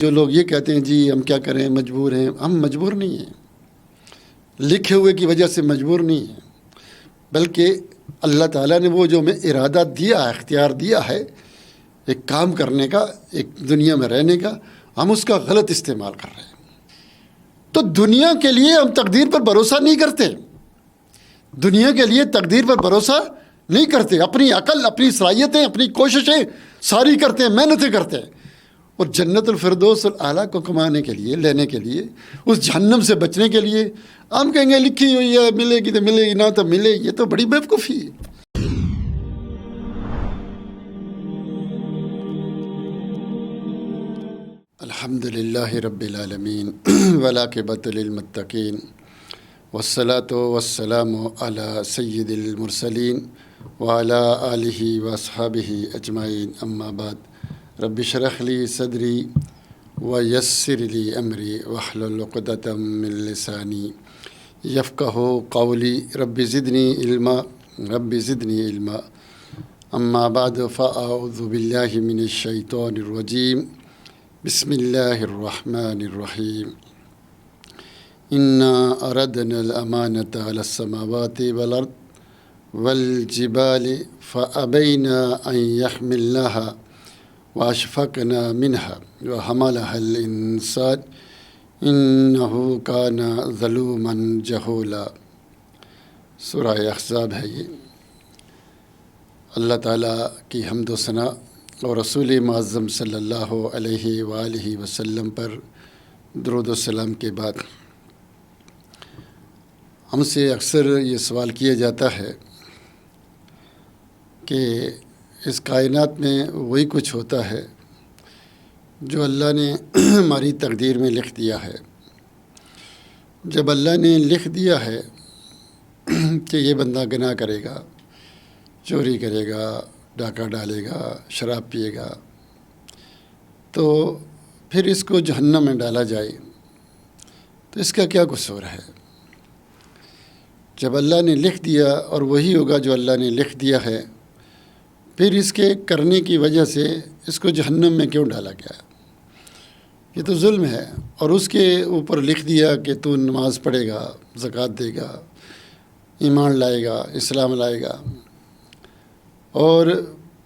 جو لوگ یہ کہتے ہیں جی ہم کیا کریں مجبور ہیں، ہم مجبور نہیں ہیں، لکھے ہوئے کی وجہ سے مجبور نہیں ہیں، بلکہ اللہ تعالیٰ نے وہ جو ہمیں ارادہ دیا ہے، اختیار دیا ہے ایک کام کرنے کا، ایک دنیا میں رہنے کا، ہم اس کا غلط استعمال کر رہے ہیں۔ تو دنیا کے لیے ہم تقدیر پر بھروسہ نہیں کرتے، دنیا کے لیے تقدیر پر بھروسہ نہیں کرتے، اپنی عقل، اپنی صلاحیتیں، اپنی کوششیں ساری کرتے ہیں، محنتیں کرتے ہیں، اور جنت الفردوس الاعلیٰ کو کمانے کے لیے، لینے کے لیے، اس جہنم سے بچنے کے لیے ہم کہیں گے لکھی ہوئی ہے، ملے گی تو ملے گی، نہ تو ملے، یہ تو بڑی بیوقوفی ہے۔ الحمد للہ رب العالمین والعاقبۃ للمتقین والصلاۃ والسلام علی سید المرسلین وعلی آلہ واصحابہ اجمعین، اما بعد، رب اشرح لی صدری ویسر لی امری واحلل عقدۃ من لسانی یفقہوا قولی، رب زدنی علما، اما بعد فاعوذ باللہ من الشیطان الرجیم، بسم اللہ الرحمن الرحیم۔ انا اردنا الامانۃ علی السماوات والارض والجبال فابین ان یحملنها واشفقنا منها وحملها الانسان انہ کان ظلوما جہولا۔ سورہ احزاب ہے یہ۔ اللہ تعالیٰ کی حمد و ثنا اور رسول معظم صلی اللہ علیہ وآلہ وسلم پر درود و سلام کے بعد، ہم سے اکثر یہ سوال کیا جاتا ہے کہ اس کائنات میں وہی کچھ ہوتا ہے جو اللہ نے ہماری تقدیر میں لکھ دیا ہے۔ جب اللہ نے لکھ دیا ہے کہ یہ بندہ گناہ کرے گا، چوری کرے گا، ڈاکہ ڈالے گا، شراب پیے گا، تو پھر اس کو جہنم میں ڈالا جائے تو اس کا کیا قصور ہے؟ جب اللہ نے لکھ دیا اور وہی ہوگا جو اللہ نے لکھ دیا ہے، پھر اس کے کرنے کی وجہ سے اس کو جہنم میں کیوں ڈالا گیا؟ یہ تو ظلم ہے۔ اور اس کے اوپر لکھ دیا کہ تو نماز پڑھے گا، زکوٰۃ دے گا، ایمان لائے گا، اسلام لائے گا، اور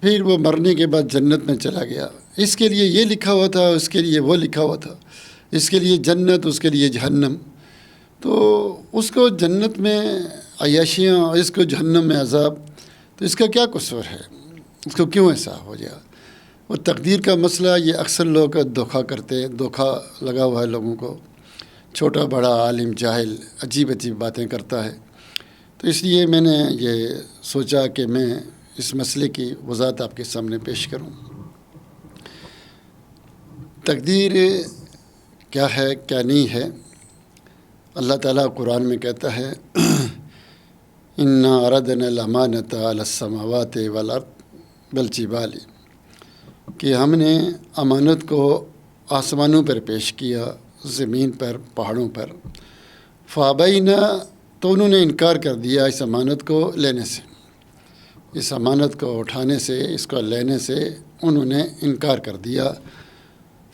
پھر وہ مرنے کے بعد جنت میں چلا گیا۔ اس کے لیے یہ لکھا ہوا تھا، اس کے لیے وہ لکھا ہوا تھا، اس کے لیے جنت، اس کے لیے جہنم، تو اس کو جنت میں عیاشیاں اور اس کو جہنم میں عذاب، تو اس کا کیا قصور ہے؟ اس کو کیوں ایسا ہو گیا؟ اور تقدیر کا مسئلہ یہ اکثر لوگ دھوکہ کرتے ہیں، دھوکہ لگا ہوا ہے لوگوں کو، چھوٹا بڑا عالم جاہل عجیب عجیب باتیں کرتا ہے۔ تو اس لیے میں نے یہ سوچا کہ میں اس مسئلے کی وضاحت آپ کے سامنے پیش کروں۔ تقدیر کیا ہے، کیا نہیں ہے؟ اللہ تعالیٰ قرآن میں کہتا ہے انا اردنا الامانۃ علی السماوات والارض والجبال، کہ ہم نے امانت کو آسمانوں پر پیش کیا، زمین پر، پہاڑوں پر، فابینا، تو انہوں نے انکار کر دیا اس امانت کو لینے سے، اس امانت کو اٹھانے سے، اس کو لینے سے انہوں نے انکار کر دیا۔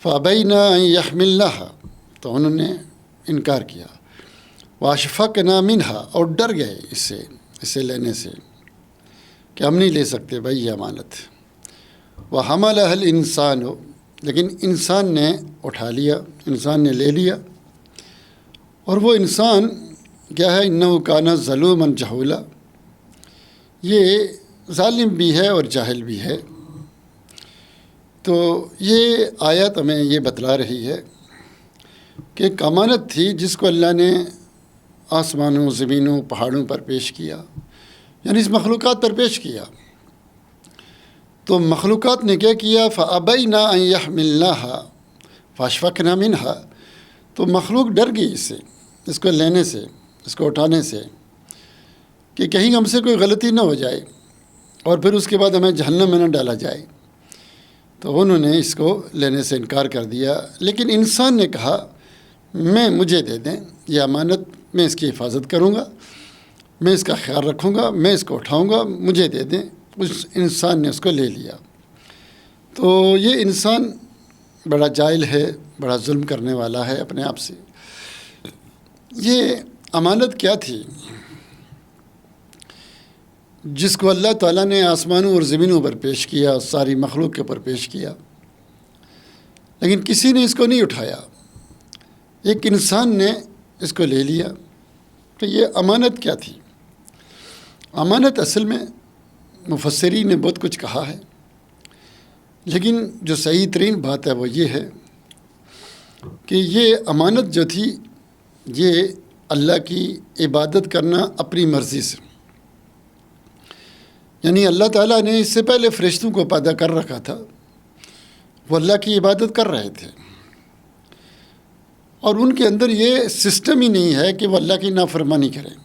فابینا ان یحملنها، تو انہوں نے انکار کیا۔ واشفقنا منها، اور ڈر گئے اسے لینے سے کہ ہم نہیں لے سکتے بھائی یہ امانت۔ وحملها الانسان، لیکن انسان نے اٹھا لیا، انسان نے لے لیا، اور وہ انسان کیا ہے؟ انہ کان ظلوما جہولا، یہ ظالم بھی ہے اور جاہل بھی ہے۔ تو یہ آیت ہمیں یہ بتلا رہی ہے کہ ایک امانت تھی جس کو اللہ نے آسمانوں، زمینوں، پہاڑوں پر پیش کیا، یعنی اس مخلوقات پر پیش کیا۔ تو مخلوقات نے کیا کیا؟ فابینا ان یحملنها فاشفقنا منها، تو مخلوق ڈر گئی اس کو لینے سے، اس کو اٹھانے سے، کہ کہیں ہم سے کوئی غلطی نہ ہو جائے اور پھر اس کے بعد ہمیں جہنم میں نہ ڈالا جائے، تو انہوں نے اس کو لینے سے انکار کر دیا۔ لیکن انسان نے کہا مجھے دے دیں یہ امانت، میں اس کی حفاظت کروں گا، میں اس کا خیال رکھوں گا، میں اس کو اٹھاؤں گا، مجھے دے دیں۔ اس انسان نے اس کو لے لیا۔ تو یہ انسان بڑا جاہل ہے، بڑا ظلم کرنے والا ہے اپنے آپ سے۔ یہ امانت کیا تھی جس کو اللہ تعالیٰ نے آسمانوں اور زمینوں پر پیش کیا، ساری مخلوق کے اوپر پیش کیا، لیکن کسی نے اس کو نہیں اٹھایا، ایک انسان نے اس کو لے لیا۔ تو یہ امانت کیا تھی؟ امانت اصل میں مفسرین نے بہت کچھ کہا ہے، لیکن جو صحیح ترین بات ہے وہ یہ ہے کہ یہ امانت جو تھی یہ اللہ کی عبادت کرنا اپنی مرضی سے، یعنی اللہ تعالیٰ نے اس سے پہلے فرشتوں کو پیدا کر رکھا تھا، وہ اللہ کی عبادت کر رہے تھے، اور ان کے اندر یہ سسٹم ہی نہیں ہے کہ وہ اللہ کی نافرمانی کریں۔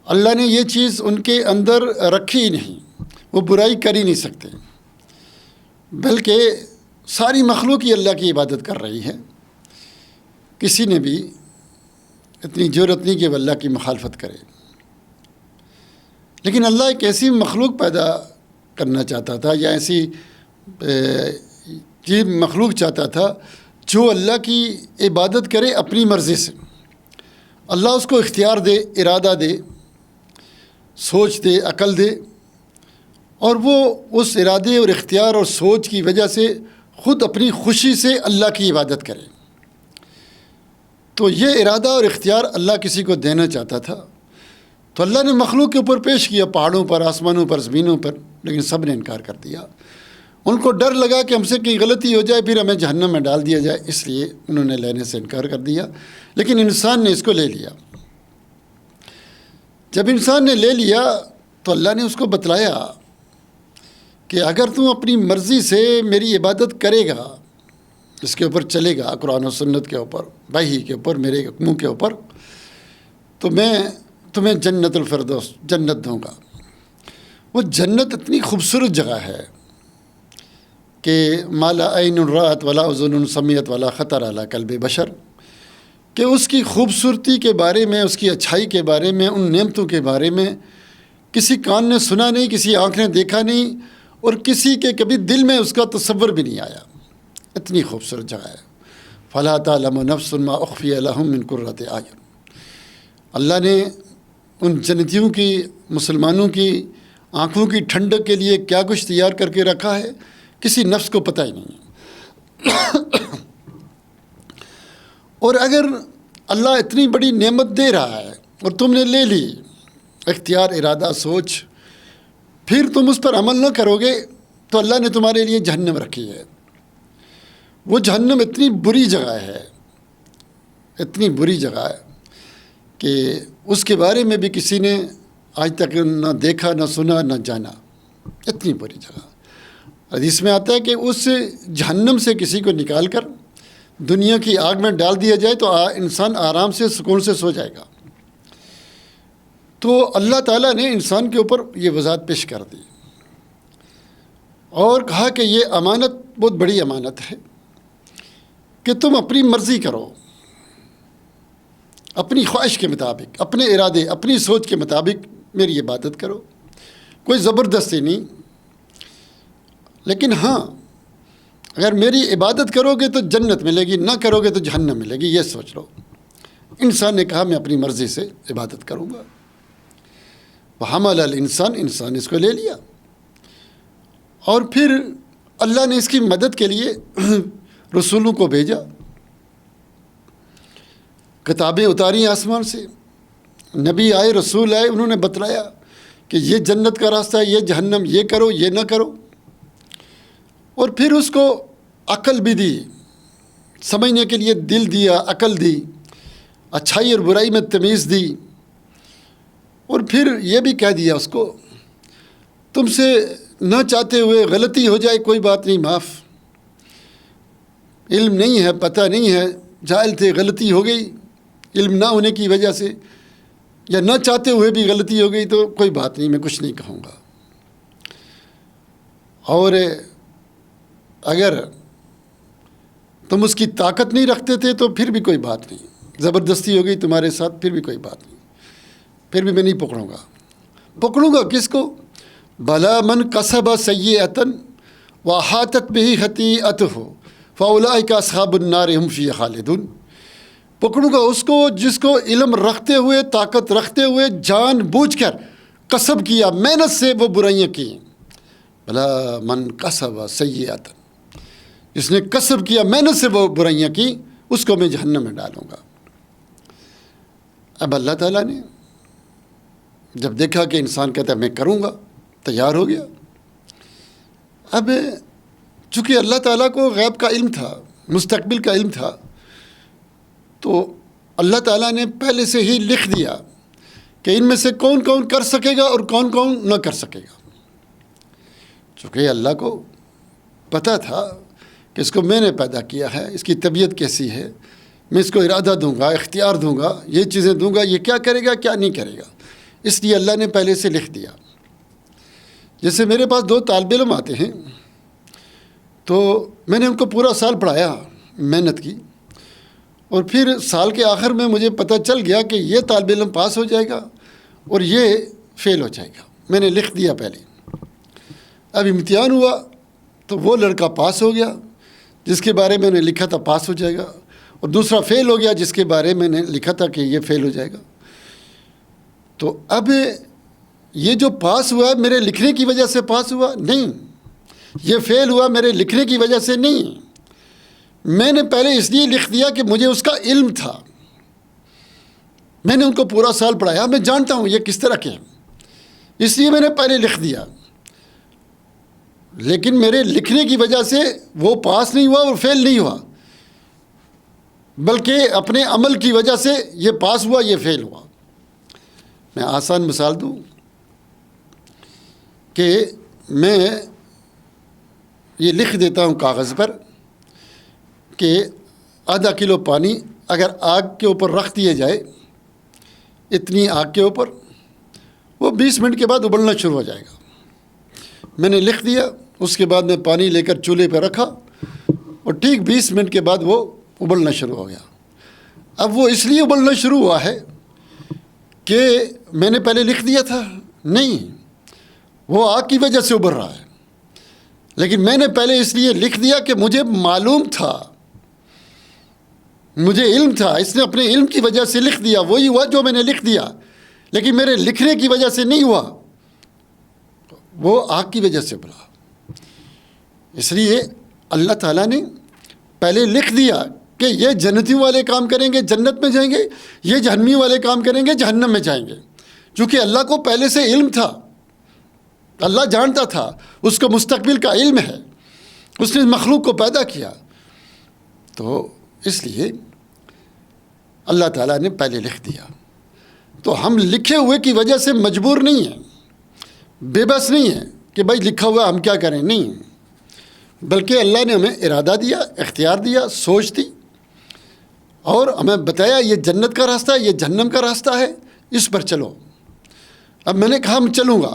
اللہ نے یہ چیز ان کے اندر رکھی ہی نہیں، وہ برائی کر ہی نہیں سکتے، بلکہ ساری مخلوق ہی اللہ کی عبادت کر رہی ہے۔ کسی نے بھی اتنی جرأت نہیں کہ وہ اللہ کی مخالفت کرے، لیکن اللہ ایک ایسی مخلوق پیدا کرنا چاہتا تھا، یا ایسی مخلوق چاہتا تھا جو اللہ کی عبادت کرے اپنی مرضی سے۔ اللہ اس کو اختیار دے، ارادہ دے، سوچ دے، عقل دے، اور وہ اس ارادے اور اختیار اور سوچ کی وجہ سے خود اپنی خوشی سے اللہ کی عبادت کرے۔ تو یہ ارادہ اور اختیار اللہ کسی کو دینا چاہتا تھا، تو اللہ نے مخلوق کے اوپر پیش کیا، پہاڑوں پر، آسمانوں پر، زمینوں پر، لیکن سب نے انکار کر دیا۔ ان کو ڈر لگا کہ ہم سے کہیں غلطی ہو جائے پھر ہمیں جہنم میں ڈال دیا جائے، اس لیے انہوں نے لینے سے انکار کر دیا، لیکن انسان نے اس کو لے لیا۔ جب انسان نے لے لیا تو اللہ نے اس کو بتلایا کہ اگر تم اپنی مرضی سے میری عبادت کرے گا، اس کے اوپر چلے گا، قرآن و سنت کے اوپر، وحی کے اوپر، میرے حکموں کے اوپر، تو میں تمہیں جنت الفردوس، جنت دوں گا۔ وہ جنت اتنی خوبصورت جگہ ہے کہ مالا عین رات ولا اذن سمعت ولا خطر علی قلب بشر، کہ اس کی خوبصورتی کے بارے میں، اس کی اچھائی کے بارے میں، ان نعمتوں کے بارے میں کسی کان نے سنا نہیں، کسی آنکھ نے دیکھا نہیں، اور کسی کے کبھی دل میں اس کا تصور بھی نہیں آیا۔ اتنی خوبصورت جگہ ہے۔ فلا تعلم نفس ما اخفی لهم من قرۃ اعین۔ اللہ نے ان جنتیوں کی، مسلمانوں کی آنکھوں کی ٹھنڈک کے لیے کیا کچھ تیار کر کے رکھا ہے، کسی نفس کو پتہ ہی نہیں۔ اور اگر اللہ اتنی بڑی نعمت دے رہا ہے اور تم نے لے لی، اختیار، ارادہ، سوچ، پھر تم اس پر عمل نہ کرو گے تو اللہ نے تمہارے لیے جہنم رکھی ہے۔ وہ جہنم اتنی بری جگہ ہے، اتنی بری جگہ ہے کہ اس کے بارے میں بھی کسی نے آج تک نہ دیکھا، نہ سنا، نہ جانا۔ اتنی بری جگہ۔ حدیث میں آتا ہے کہ اس جہنم سے کسی کو نکال کر دنیا کی آگ میں ڈال دیا جائے تو انسان آرام سے، سکون سے سو جائے گا۔ تو اللہ تعالیٰ نے انسان کے اوپر یہ وضاحت پیش کر دی اور کہا کہ یہ امانت بہت بڑی امانت ہے کہ تم اپنی مرضی کرو، اپنی خواہش کے مطابق، اپنے ارادے، اپنی سوچ کے مطابق میری عبادت کرو، کوئی زبردستی نہیں۔ لیکن ہاں، اگر میری عبادت کرو گے تو جنت ملے گی، نہ کرو گے تو جہنم ملے گی، یہ سوچ لو۔ انسان نے کہا میں اپنی مرضی سے عبادت کروں گا۔ وحمل الانسان، انسان اس کو لے لیا، اور پھر اللہ نے اس کی مدد کے لیے رسولوں کو بھیجا، کتابیں اتاری آسمان سے، نبی آئے، رسول آئے، انہوں نے بتلایا کہ یہ جنت کا راستہ ہے، یہ جہنم، یہ کرو، یہ نہ کرو، اور پھر اس کو عقل بھی دی، سمجھنے کے لیے دل دیا، عقل دی، اچھائی اور برائی میں تمیز دی، اور پھر یہ بھی کہہ دیا اس کو تم سے نہ چاہتے ہوئے غلطی ہو جائے کوئی بات نہیں، معاف، علم نہیں ہے، پتہ نہیں ہے، جاہل تھے، غلطی ہو گئی، علم نہ ہونے کی وجہ سے یا نہ چاہتے ہوئے بھی غلطی ہو گئی تو کوئی بات نہیں، میں کچھ نہیں کہوں گا۔ اور اگر تم اس کی طاقت نہیں رکھتے تھے تو پھر بھی کوئی بات نہیں، زبردستی ہو گئی تمہارے ساتھ پھر بھی کوئی بات نہیں، پھر بھی میں نہیں پکڑوں گا۔ پکڑوں گا کس کو؟ بلا من کسب سیئۃ واحاطت بہ خطیئتہ فاولئک اصحاب النار هم فیہا خالدون، پکڑوں گا اس کو جس کو علم رکھتے ہوئے، طاقت رکھتے ہوئے، جان بوجھ کر کسب کیا، محنت سے وہ برائیاں کی۔ بھلا من کسب سیئۃ، جس نے کسب کیا، محنت سے وہ برائیاں کی، اس کو میں جہنم میں ڈالوں گا۔ اب اللہ تعالیٰ نے جب دیکھا کہ انسان کہتا ہے میں کروں گا، تیار ہو گیا۔ اب چونکہ اللہ تعالیٰ کو غیب کا علم تھا، مستقبل کا علم تھا، تو اللہ تعالیٰ نے پہلے سے ہی لکھ دیا کہ ان میں سے کون کون کر سکے گا اور کون کون نہ کر سکے گا۔ چونکہ اللہ کو پتہ تھا کہ اس کو میں نے پیدا کیا ہے، اس کی طبیعت کیسی ہے، میں اس کو ارادہ دوں گا، اختیار دوں گا، یہ چیزیں دوں گا، یہ کیا کرے گا کیا نہیں کرے گا، اس لیے اللہ نے پہلے سے لکھ دیا۔ جیسے میرے پاس 2 طالب علم آتے ہیں تو میں نے ان کو پورا سال پڑھایا، محنت کی، اور پھر سال کے آخر میں مجھے پتہ چل گیا کہ یہ طالب علم پاس ہو جائے گا اور یہ فیل ہو جائے گا، میں نے لکھ دیا پہلے۔ اب امتحان ہوا تو وہ لڑکا پاس ہو گیا جس کے بارے میں نے لکھا تھا پاس ہو جائے گا، اور دوسرا فیل ہو گیا جس کے بارے میں نے لکھا تھا کہ یہ فیل ہو جائے گا۔ تو اب یہ جو پاس ہوا میرے لکھنے کی وجہ سے پاس ہوا نہیں، یہ فیل ہوا میرے لکھنے کی وجہ سے نہیں، میں نے پہلے اس لیے لکھ دیا کہ مجھے اس کا علم تھا، میں نے ان کو پورا سال پڑھایا، میں جانتا ہوں یہ کس طرح کے ہیں، اس لیے میں نے پہلے لکھ دیا۔ لیکن میرے لکھنے کی وجہ سے وہ پاس نہیں ہوا اور فیل نہیں ہوا، بلکہ اپنے عمل کی وجہ سے یہ پاس ہوا، یہ فیل ہوا۔ میں آسان مثال دوں کہ میں یہ لکھ دیتا ہوں کاغذ پر کہ آدھا کلو پانی اگر آگ کے اوپر رکھ دیا جائے، اتنی آگ کے اوپر، وہ 20 منٹ کے بعد ابلنا شروع ہو جائے گا۔ میں نے لکھ دیا، اس کے بعد میں پانی لے کر چولہے پہ رکھا اور ٹھیک 20 منٹ کے بعد وہ ابلنا شروع ہو گیا۔ اب وہ اس لیے ابلنا شروع ہوا ہے کہ میں نے پہلے لکھ دیا تھا؟ نہیں، وہ آگ کی وجہ سے ابل رہا ہے، لیکن میں نے پہلے اس لیے لکھ دیا کہ مجھے معلوم تھا، مجھے علم تھا، اس نے اپنے علم کی وجہ سے لکھ دیا، وہی ہوا جو میں نے لکھ دیا، لیکن میرے لکھنے کی وجہ سے نہیں ہوا، وہ آگ کی وجہ سے ابلا۔ اس لیے اللہ تعالیٰ نے پہلے لکھ دیا کہ یہ جنتیوں والے کام کریں گے، جنت میں جائیں گے، یہ جہنمی والے کام کریں گے، جہنم میں جائیں گے، چونکہ اللہ کو پہلے سے علم تھا، اللہ جانتا تھا، اس کو مستقبل کا علم ہے، اس نے مخلوق کو پیدا کیا، تو اس لیے اللہ تعالیٰ نے پہلے لکھ دیا۔ تو ہم لکھے ہوئے کی وجہ سے مجبور نہیں ہیں، بے بس نہیں ہیں کہ بھائی لکھا ہوا ہم کیا کریں، نہیں، بلکہ اللہ نے ہمیں ارادہ دیا، اختیار دیا، سوچ دی، اور ہمیں بتایا یہ جنت کا راستہ ہے، یہ جہنم کا راستہ ہے، اس پر چلو۔ اب میں نے کہا میں چلوں گا،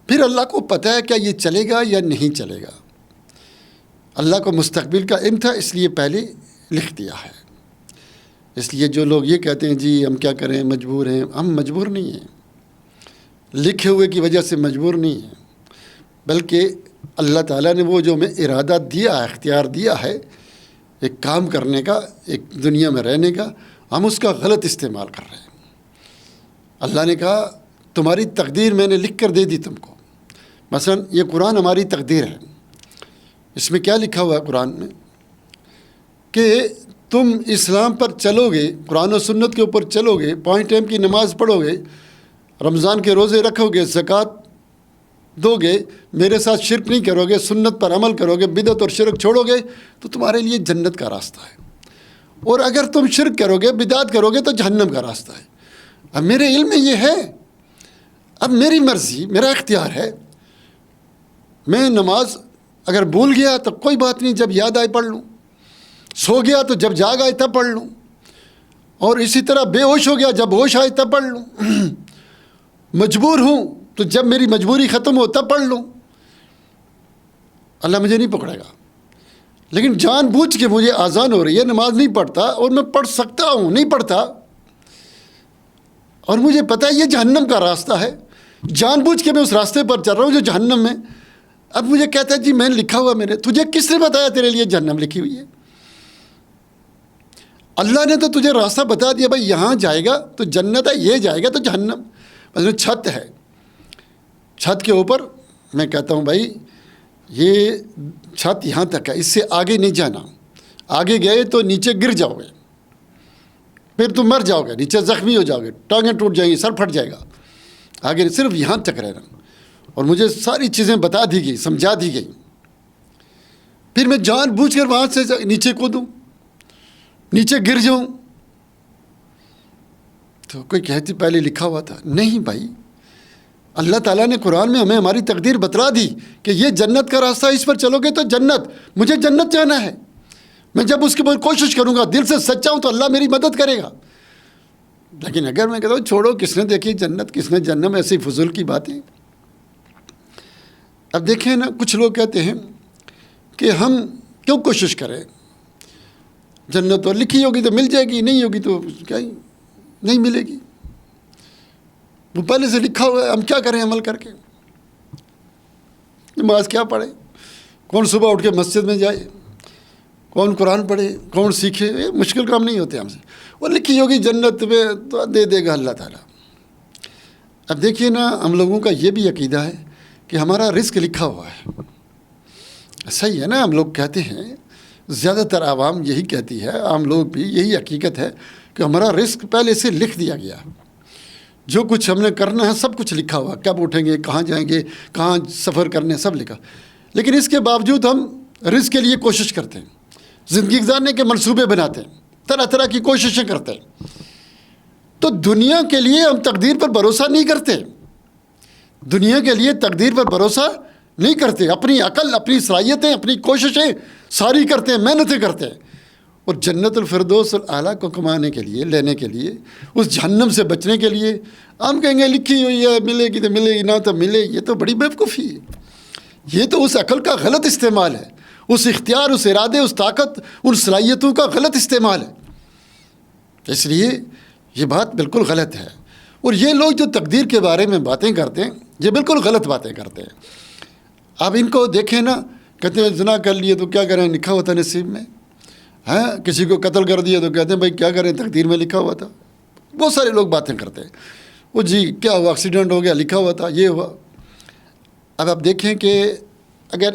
پھر اللہ کو پتہ ہے کیا یہ چلے گا یا نہیں چلے گا، اللہ کو مستقبل کا علم تھا، اس لیے پہلے لکھ دیا ہے۔ اس لیے جو لوگ یہ کہتے ہیں جی ہم کیا کریں، مجبور ہیں، ہم مجبور نہیں ہیں، لکھے ہوئے کی وجہ سے مجبور نہیں ہیں، بلکہ اللہ تعالیٰ نے وہ جو ہمیں ارادہ دیا ہے، اختیار دیا ہے ایک کام کرنے کا، ایک دنیا میں رہنے کا، ہم اس کا غلط استعمال کر رہے ہیں۔ اللہ نے کہا تمہاری تقدیر میں نے لکھ کر دے دی تم کو، مثلا یہ قرآن ہماری تقدیر ہے، اس میں کیا لکھا ہوا ہے قرآن میں کہ تم اسلام پر چلو گے، قرآن و سنت کے اوپر چلو گے، 5 ٹائم کی نماز پڑھو گے، رمضان کے روزے رکھو گے، زکوٰۃ دو گے، میرے ساتھ شرک نہیں کرو گے، سنت پر عمل کرو گے، بدعت اور شرک چھوڑو گے، تو تمہارے لیے جنت کا راستہ ہے، اور اگر تم شرک کرو گے، بدعت کرو گے، تو جہنم کا راستہ ہے۔ اب میرے علم میں یہ ہے، اب میری مرضی، میرا اختیار ہے، میں نماز اگر بھول گیا تو کوئی بات نہیں، جب یاد آئے پڑھ لوں، سو گیا تو جب جاگ آئے تب پڑھ لوں، اور اسی طرح بے ہوش ہو گیا جب ہوش آئے تب پڑھ لوں، مجبور ہوں تو جب میری مجبوری ختم ہو تب پڑھ لوں، اللہ مجھے نہیں پکڑے گا۔ لیکن جان بوجھ کے مجھے آزان ہو رہی ہے، نماز نہیں پڑھتا، اور میں پڑھ سکتا ہوں، نہیں پڑھتا، اور مجھے پتہ ہے یہ جہنم کا راستہ ہے، جان بوجھ کے میں اس راستے پر چل رہا ہوں جو جہنم میں اب مجھے کہتا ہے جی میں نے لکھا ہوا میرے، تجھے کس نے بتایا تیرے لیے جہنم لکھی ہوئی ہے؟ اللہ نے تو تجھے راستہ بتا دیا بھائی یہاں جائے گا تو جنت ہے، یہ جائے گا تو جہنم. مثلا چھت ہے، چھت کے اوپر میں کہتا ہوں بھائی یہ چھت یہاں تک ہے، اس سے آگے نہیں جانا، آگے گئے تو نیچے گر جاؤ گے، پھر تم مر جاؤ گے، نیچے زخمی ہو جاؤ گے، ٹانگیں ٹوٹ جائیں گی، سر پھٹ جائے گا، آگے صرف یہاں تک رہنا. اور مجھے ساری چیزیں بتا دی گئی، سمجھا دی گئی، پھر میں جان بوجھ کر وہاں سے نیچے کودوں، نیچے گر جاؤں. تو کوئی کہتی پہلے لکھا ہوا تھا. نہیں بھائی، اللہ تعالیٰ نے قرآن میں ہمیں ہماری تقدیر بتلا دی کہ یہ جنت کا راستہ، اس پر چلو گے تو جنت، مجھے جنت جانا ہے. میں جب اس کے بعد کوشش کروں گا، دل سے سچا ہوں تو اللہ میری مدد کرے گا. لیکن اگر میں کہتا ہوں چھوڑو، کس نے دیکھی جنت، کس نے جہنم، ایسی فضول کی باتیں. اب دیکھیں نا، کچھ لوگ کہتے ہیں کہ ہم کیوں کوشش کریں، جنت تو لکھی ہوگی تو مل جائے گی، نہیں ہوگی تو کیا ہی نہیں ملے گی، وہ پہلے سے لکھا ہوا ہے، ہم کیا کریں عمل کر کے. نماز کیا پڑھے، کون صبح اٹھ کے مسجد میں جائے، کون قرآن پڑھے، کون سیکھے، یہ مشکل کام نہیں ہوتے ہم سے. وہ لکھی ہوگی جنت میں تو دے دے گا اللہ تعالیٰ. اب دیکھیے نا، ہم لوگوں کا یہ بھی عقیدہ ہے کہ ہمارا رزق لکھا ہوا ہے. صحیح ہے نا، ہم لوگ کہتے ہیں، زیادہ تر عوام یہی کہتی ہے، عام لوگ بھی یہی حقیقت ہے کہ ہمارا رزق پہلے سے لکھ دیا گیا، جو کچھ ہم نے کرنا ہے سب کچھ لکھا ہوا، کب اٹھیں گے، کہاں جائیں گے، کہاں سفر کرنے، سب لکھا. لیکن اس کے باوجود ہم رزق کے لیے کوشش کرتے ہیں، زندگی گزارنے کے منصوبے بناتے ہیں، طرح طرح کی کوششیں کرتے ہیں. تو دنیا کے لیے ہم تقدیر پر بھروسہ نہیں کرتے، دنیا کے لیے تقدیر پر بھروسہ نہیں کرتے، اپنی عقل، اپنی صلاحیتیں، اپنی کوششیں ساری کرتے ہیں، محنتیں کرتے ہیں. اور جنت الفردوس الاعلیٰ کو کمانے کے لیے، لینے کے لیے، اس جہنم سے بچنے کے لیے ہم کہیں گے لکھی ہوئی ہے، ملے گی تو ملے گی، نہ تو ملے. یہ تو بڑی بیوقوفی ہے، یہ تو اس عقل کا غلط استعمال ہے، اس اختیار، اس ارادے، اس طاقت، ان صلاحیتوں کا غلط استعمال ہے. اس لیے یہ بات بالکل غلط ہے. اور یہ لوگ جو تقدیر کے بارے میں باتیں کرتے ہیں، یہ بالکل غلط باتیں کرتے ہیں. آپ ان کو دیکھیں نا، کہتے ہیں زنا کر لیے تو کیا کریں، لکھا ہوا تھا نصیب میں. ہاں، کسی کو قتل کر دیا تو کہتے ہیں بھائی کیا کریں، تقدیر میں لکھا ہوا تھا. بہت سارے لوگ باتیں کرتے ہیں، وہ جی کیا ہوا، ایکسیڈنٹ ہو گیا، لکھا ہوا تھا، یہ ہوا. اب آپ دیکھیں کہ اگر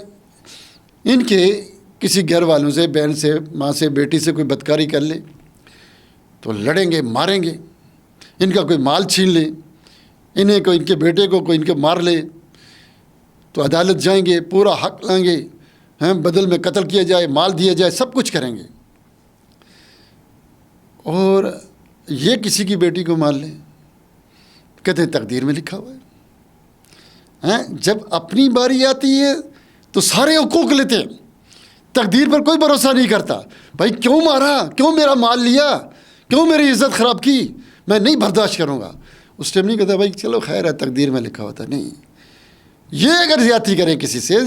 ان کے کسی گھر والوں سے، بہن سے، ماں سے، بیٹی سے کوئی بدکاری کر لے تو لڑیں گے، ماریں گے. ان کا کوئی مال چھین لے، انہیں کوئی، ان کے بیٹے کو کوئی ان کے مار لے تو عدالت جائیں گے، پورا حق لائیں گے، بدل میں قتل کیا جائے، مال دیا جائے، سب کچھ کریں گے. اور یہ کسی کی بیٹی کو مار لیں، کہتے ہیں تقدیر میں لکھا ہوا ہے. جب اپنی باری آتی ہے تو سارے حقوق لیتے ہیں، تقدیر پر کوئی بھروسہ نہیں کرتا. بھائی کیوں مارا، کیوں میرا مال لیا، کیوں میری عزت خراب کی، میں نہیں برداشت کروں گا. اس ٹائم نہیں کہتا بھائی چلو خیر ہے، تقدیر میں لکھا ہوتا. نہیں، یہ اگر زیادتی کریں کسی سے،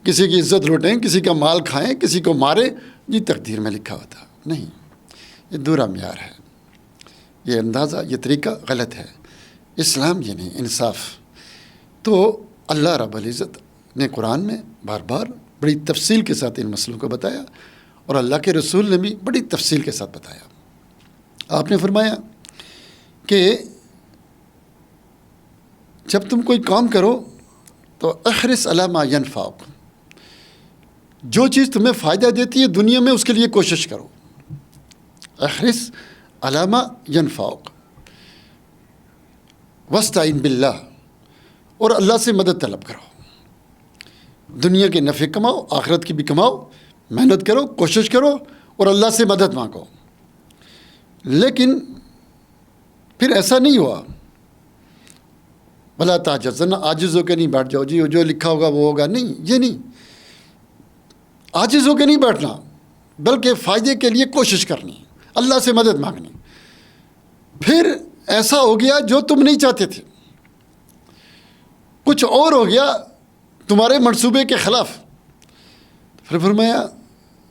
کسی کی عزت لوٹیں، کسی کا مال کھائیں، کسی کو مارے، جی تقدیر میں لکھا ہوتا. نہیں، یہ دورا معیار ہے، یہ اندازہ، یہ طریقہ غلط ہے. اسلام یہ نہیں، انصاف. تو اللہ رب العزت نے قرآن میں بار بار بڑی تفصیل کے ساتھ ان مسئلوں کو بتایا، اور اللہ کے رسول نے بھی بڑی تفصیل کے ساتھ بتایا. آپ نے فرمایا کہ جب تم کوئی کام کرو تو احرص علی ما ینفعک، جو چیز تمہیں فائدہ دیتی ہے دنیا میں اس کے لیے کوشش کرو. احرص علی ما ینفعک واستعن باللہ، اور اللہ سے مدد طلب کرو. دنیا کے نفع کماؤ، آخرت کی بھی کماؤ، محنت کرو، کوشش کرو، اور اللہ سے مدد مانگو. لیکن پھر ایسا نہیں ہوا، بلا تعجزن، عاجز ہو کے نہیں بیٹھ جاؤ جی جو لکھا ہوگا وہ ہوگا. نہیں، یہ نہیں، عاجز ہو کے نہیں بیٹھنا، بلکہ فائدے کے لیے کوشش کرنی، اللہ سے مدد مانگنی. پھر ایسا ہو گیا جو تم نہیں چاہتے تھے، کچھ اور ہو گیا تمہارے منصوبے کے خلاف. پھر فرمایا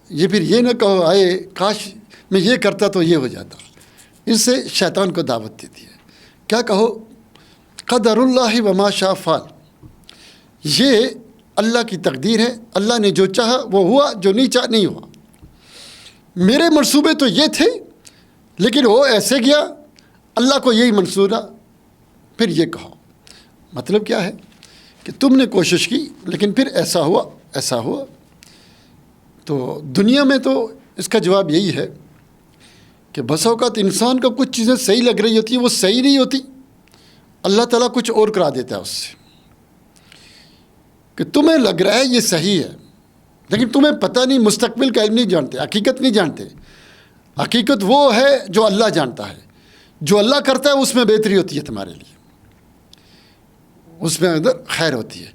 یہ پھر یہ نہ کہو آئے کاش میں یہ کرتا تو یہ ہو جاتا. اس سے شیطان کو دعوت دیتی ہے. کیا کہو، قدر اللہ وما شاء فعل، یہ اللہ کی تقدیر ہے، اللہ نے جو چاہا وہ ہوا، جو نہیں چاہا نہیں ہوا۔ میرے منصوبے تو یہ تھے لیکن وہ ایسے گیا، اللہ کو یہی منصور تھا۔ پھر یہ کہو مطلب کیا ہے کہ تم نے کوشش کی لیکن پھر ایسا ہوا ایسا ہوا۔ تو دنیا میں تو اس کا جواب یہی ہے کہ بس اوقات انسان کو کچھ چیزیں صحیح لگ رہی ہوتی ہیں، وہ صحیح نہیں ہوتی، اللہ تعالیٰ کچھ اور کرا دیتا ہے اس سے، کہ تمہیں لگ رہا ہے یہ صحیح ہے لیکن تمہیں پتہ نہیں، مستقبل کا علم نہیں جانتے، حقیقت نہیں جانتے۔ حقیقت وہ ہے جو اللہ جانتا ہے، جو اللہ کرتا ہے اس میں بہتری ہوتی ہے تمہارے لیے، اس میں اندر خیر ہوتی ہے۔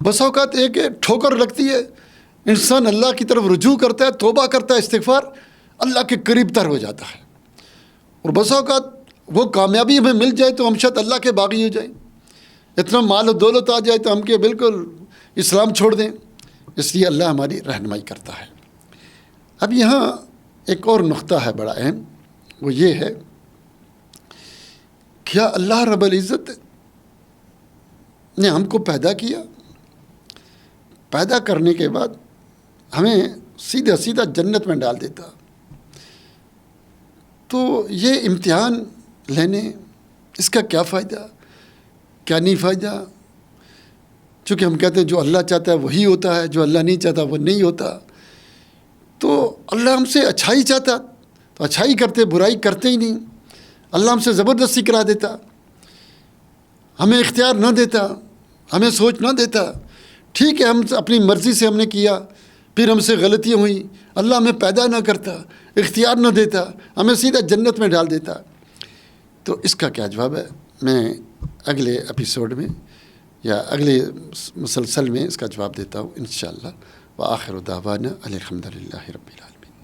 بس اوقات ایک ٹھوکر لگتی ہے، انسان اللہ کی طرف رجوع کرتا ہے، توبہ کرتا ہے، استغفار، اللہ کے قریب تر ہو جاتا ہے۔ اور بس اوقات وہ کامیابی ہمیں مل جائے تو ہم شاید اللہ کے باغی ہو جائیں، اتنا مال و دولت آ جائے تو ہم کہ بالکل اسلام چھوڑ دیں۔ اس لیے اللہ ہماری رہنمائی کرتا ہے۔ اب یہاں ایک اور نقطہ ہے بڑا اہم، وہ یہ ہے کیا اللہ رب العزت نے ہم کو پیدا کیا، پیدا کرنے کے بعد ہمیں سیدھا جنت میں ڈال دیتا، تو یہ امتحان لینے اس کا کیا فائدہ، کیا نہیں فائدہ؟ چونکہ ہم کہتے ہیں جو اللہ چاہتا ہے وہی ہوتا ہے، جو اللہ نہیں چاہتا وہ نہیں ہوتا۔ تو اللہ ہم سے اچھائی چاہتا تو اچھائی کرتے، برائی کرتے ہی نہیں۔ اللہ ہم سے زبردستی کرا دیتا، ہمیں اختیار نہ دیتا، ہمیں سوچ نہ دیتا۔ ٹھیک ہے، ہم اپنی مرضی سے ہم نے کیا، پھر ہم سے غلطیاں ہوئیں، اللہ ہمیں پیدا نہ کرتا، اختیار نہ دیتا، ہمیں سیدھا جنت میں ڈال دیتا۔ تو اس کا کیا جواب ہے، میں اگلے ایپیسوڈ میں یا اگلے مسلسل میں اس کا جواب دیتا ہوں انشاءاللہ۔ وآخر دعوانا الحمدللہ رب العالمین۔